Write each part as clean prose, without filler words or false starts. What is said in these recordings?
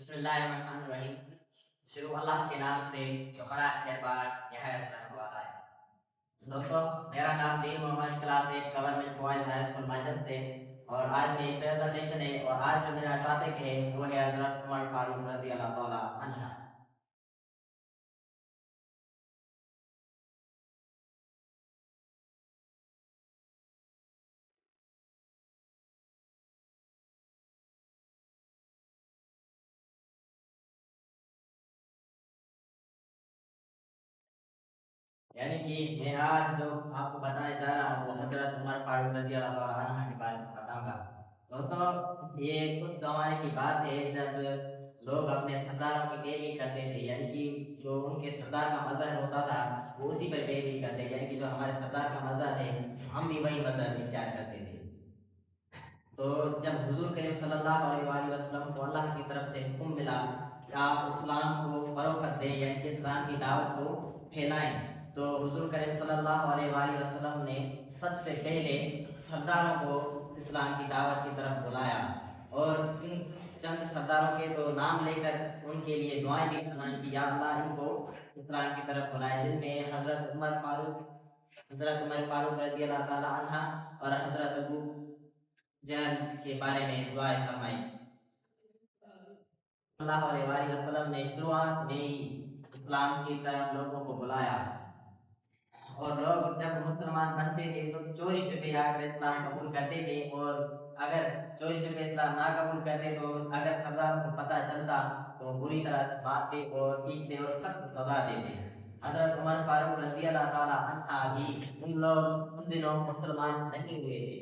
बिस्मिल्लाहिर्रहमानिर्रहीम। शुरू अल्लाह के नाम से जो बड़ा मेहरबान निहायत रहम वाला है। दोस्तों, मेरा नाम Deen Muhammad, class 8 government boys high school Majam से, और आज मेरी प्रेजेंटेशन है और आज जो मेरा टॉपिक है वो है हज़रत उमर फारूक रज़ी अल्लाह तआला अन्हा। यानी कि मैं आज जो आपको बताने जा रहा हूँ वो हज़रत उमर फारूक रज़ी अल्लाह तआला अन्हा के बारे में बताऊंगा। दोस्तों, ये उस ज़माने की बात है जब लोग अपने सरदारों की पैरवी करते थे, यानी कि जो उनके सरदार का मज़हब होता था वो उसी पर पैरवी करते, यानी कि जो हमारे सरदार का मज़हब है हम भी वही मज़हब इख्तियार करते थे। तो जब हुजूर करीम सल्लल्लाहु अलैहि वसल्लम को अल्लाह की तरफ से हुक्म मिला कि आप इस्लाम को फरोख्त दें, यानी कि इस्लाम की दावत को फैलाएं, तो हुजूर करीम सल्लल्लाहु अलैहि वसल्लम ने सबसे पहले सरदारों को इस्लाम की दावत की तरफ बुलाया और इन चंद सरदारों के तो नाम लेकर उनके लिए दुआएं भी फरमाई कि या अल्लाह इनको इस्लाम की तरफ बुलाए, जिनमें हज़रत उमर फारूक रज़ी अल्लाह ताला अन्हा और हज़रत अबू जहल के बारे में दुआएं फरमाई। सल्लल्लाहु अलैहि वसल्लम ने शुरुआत में ही इस्लाम की तरफ लोगों को बुलाया और लोग जब मुसलमान बनते थे तो चोरी छुपे आकर इस्लाम कबूल करते थे, और अगर चोरी छुपे इस्लाम ना कबूल करते तो अगर सरदार को पता चलता तो बुरी तरह से मारते और पीटते और सख्त सजा देते। हज़रत उमर फारूक रज़ी अल्लाह ताला अन्हा भी उन दिनों मुसलमान नहीं हुए थे,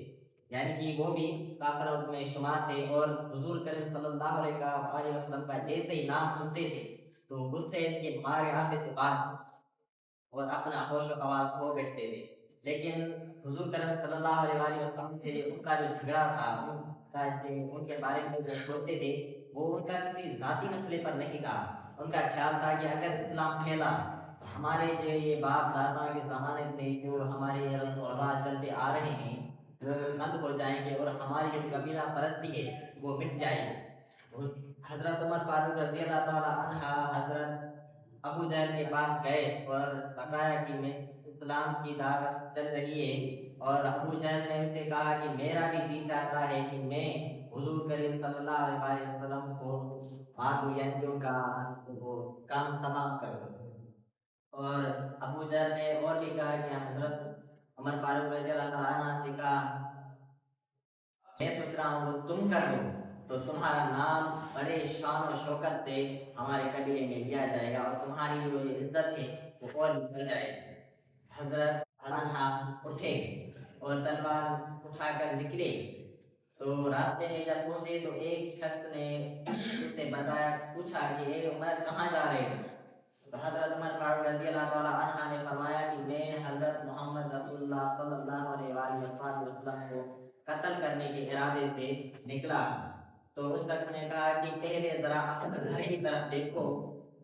यानी कि वो भी काफिरों में शुमार थे, और हुजूर करीम सल्लल्लाहु अलैहि वसल्लम का जैसे ही नाम सुनते थे तो गुस्से के मारे आते से बात और अपना होश व हवास खो बैठते थे। लेकिन हुजूर करीम सल्लल्लाहु अलैहि वसल्लम से उनका जो झगड़ा था, उनके बारे में जो सोचते थे वो उनका किसी जाती मसले पर नहीं था। उनका ख्याल था कि अगर इस्लाम फैला तो हमारे जो ये बाप दादा के ज़माने से जो हमारे रिवाज चलते आ रहे हैं वो बंद हो जाएंगे और हमारी जो कबीला परस्ती है वो मिट जाएगी। हज़रत उमर फारूक रज़ी अल्लाह ताला अन्हा हज़रत अबू जहल के पास गए और बताया कि मैं इस्लाम की दावत चल रही है, और अबू जहल ने उनसे कहा कि मेरा भी जी चाहता है कि मैं हुजूर करीम सल्लल्लाहु अलैहि वसल्लम को मारूं, यानी कि उनका वो काम तमाम कर दूं। और अबू जहल ने और भी कहा कि हजरत उमर फारूक रज़ी अल्लाह अन्हु से कहा मैं सोच रहा हूँ वो तुम कर दो तो तुम्हारा नाम बड़े शान और शौकत से हमारे कबीले में लिया जाएगा और तुम्हारी जो ये इज्जत है वो और बढ़ जाएगी। हजरत अन्हा उठे और तलवार उठाकर निकले, तो रास्ते में जब पहुंचे तो एक शख्स ने उससे बताया, पूछा कि ए उमर कहाँ जा रहे हो? तो हजरत उमर फारूक रज़ी अल्लाह ताला अन्हा ने फरमाया कि मैं हजरत मोहम्मद रसूलुल्लाह सल्लल्लाहु अलैहि वसल्लम को कत्ल करने के इरादे से निकला। तो उस शख्स ने कहा कि पहले जरा अपने घर की तरफ देखो,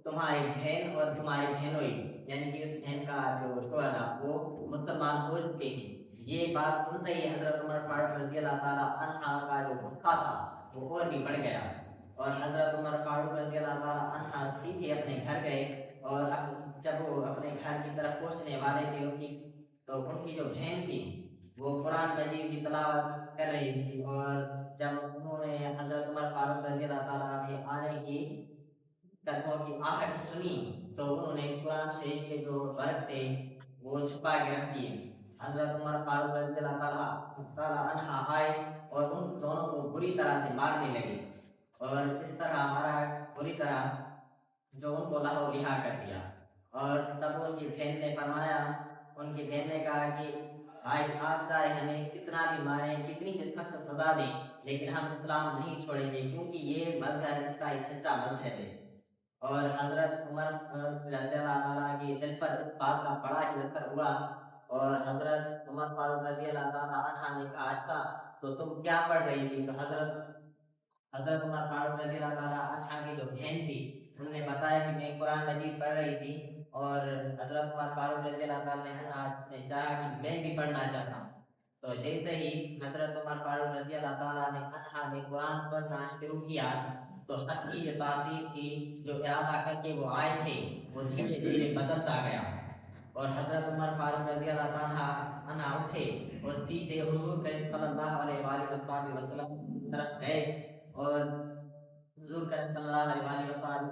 तुम्हारी बहन और तुम्हारी बहनोई, यानी कि उस बहन का जो शोहरा वो मुसलमान हो चुके हैं। ये बात सुनते ही हजरत उमर फारूक रज़ी अल्लाह ताला अन्हा का जो गुस्सा था वो और भी बढ़ गया, और हजरत उमर फारूक रज़ी अल्लाह ताला अन्हा सीधे अपने घर गए, और जब वो अपने घर की तरफ पहुंचने वाले थे उनकी जो बहन थी वो कुरान मजीद की तिलावत कर रही थी, और जब उन्होंने हजरत उमर फारूक रज़ी अल्लाह ताला के आने की कदमों की आहट सुनी तो उन्होंने कुरान शरीफ के जो वर्क थे वो छुपा के रख दिए। हजरत उमर फारूक रज़ी अल्लाह ताला अन्हा आए और उन दोनों को बुरी तरह से मारने लगे, और इस तरह हमारा बुरी तरह जो उनको लहो लिहा कर दिया। और तब उनकी बहन ने फरमाया, उनकी बहन ने कहा कि भाई आप चाहे हमें कितना भी मारें, कितनी भी सख्त सजा दें, लेकिन हम इस्लाम नहीं छोड़ेंगे, क्योंकि ये मजहब इसका ही सच्चा मजहब है। और हजरत उमर रज़ी अल्लाह ताला के दिल पर इस बात का बड़ा ही असर हुआ, और हजरत उमर फारूक रज़ी अल्लाह ताला अन्हा ने कहा, अच्छा तो तुम क्या पढ़ रही थी? तो हजरत उमर फारूक रज़ी अल्लाह ताला अन्हा की जो बहन थी उन्होंने बताया कि मैं कुरान मजीद पढ़ रही थी, और हजरत उमर फारूक रज़ी अल्लाह ताला ने चाहा कि मैं भी पढ़ना चाहता हूँ। तो जैसे ही हजरत उमर फारूक रज़ी अल्लाह ताला ने अन्हा ने कुरान पढ़ना शुरू किया تو حق کی یہ تاثیر تھی جو ارادہ کر کے وہ آئے تھے وہ دھیرے دھیرے بدلتا گیا، اور حضرت عمر فاروق رضی اللہ تعالیٰ عنہ اٹھے اور سیدھے حضور کریم صلی اللہ علیہ وآلہ وسلم کی طرف گئے، اور حضور کریم صلی اللہ علیہ وآلہ وسلم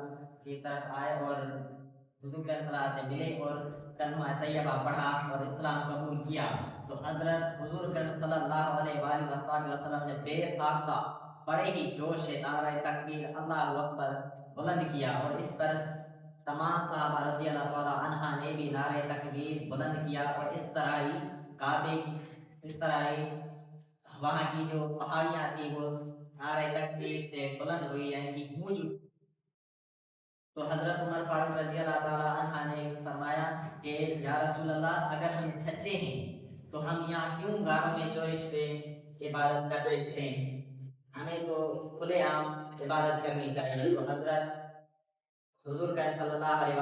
کی طرف آئے اور حضور کریم صلی اللہ علیہ وسلم سے ملے اور کلمہ طیبہ پڑھا اور اسلام قبول کیا۔ تو حضرت حضور کریم صلی اللہ علیہ وآلہ وسلم نے بے ساختہ بڑے ہی جوش سے نعرہ تکبیر اللہ اکبر بلند کیا، اور اس پر تمام صحابہ رضی اللہ تعالیٰ عنہ نے بھی نعرہ تکبیر بلند کیا، اور اس طرح ہی کعبے اس طرح ہی وہاں کی جو پہاڑیاں تھی وہ نعرہ تکبیر سے بلند ہوئی، یعنی کہ گونج اٹھی۔ تو حضرت عمر فاروق رضی اللہ تعالیٰ عنہ نے فرمایا کہ یا رسول اللہ، اگر ہم سچے ہیں تو ہم یہاں کیوں غاروں میں چوری چھپے عبادت کرتے تھے، ہمیں تو کھلے عام عبادت کرنی چاہیے۔ تو حضرت حضور کریم صلی اللہ علیہ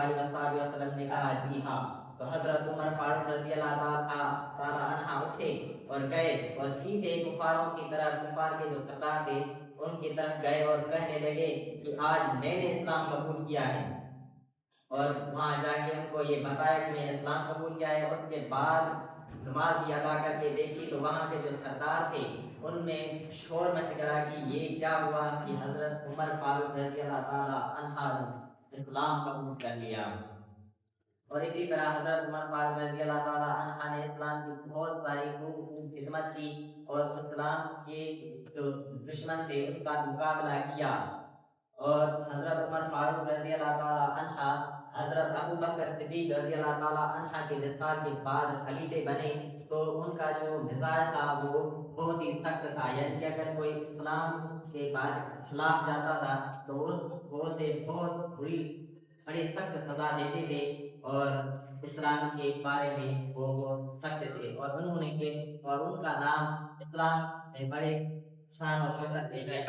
وسلم نے کہا جی ہاں۔ تو حضرت عمر فاروق رضی اللہ تعالیٰ عنہ اٹھے اور گئے اور سیدھے کفاروں کی طرف، کفار کے جو سردار تھے ان کی طرف گئے اور کہنے لگے کہ آج میں نے اسلام قبول کیا ہے، اور وہاں جا کے ان کو یہ بتایا کہ میں نے اسلام قبول کیا ہے۔ اور اس کے بعد نماز بھی ادا کر کے دیکھی تو وہاں کے جو سردار تھے ان میں شور مچ گیا کہ یہ کیا ہوا کہ حضرت عمر فاروق رضی اللہ تعالیٰ عنہ اسلام قبول کر لیا۔ اور اسی طرح حضرت عمر فاروق رضی اللہ تعالیٰ عنہ نے اسلام کی بہت ساری خوب خدمت کی، اور اسلام کے جو دشمن تھے ان کا مقابلہ کیا۔ اور حضرت عمر فاروق رضی اللہ تعالیٰ عنہ حضرت ابو بکر صدیق رضی اللہ تعالیٰ عنہ کے انتقال کے بعد خلیفے بنے، تو ان کا جو مزاج تھا وہ بہت ہی سخت تھا، یعنی کہ اگر کوئی اسلام کے بعد خلاف جاتا تھا تو وہ اسے بہت بڑی سخت سزا دیتے تھے، اور اسلام کے بارے میں وہ بہت سخت تھے، اور ان کا نام اسلام میں بڑے شان و شوکت سے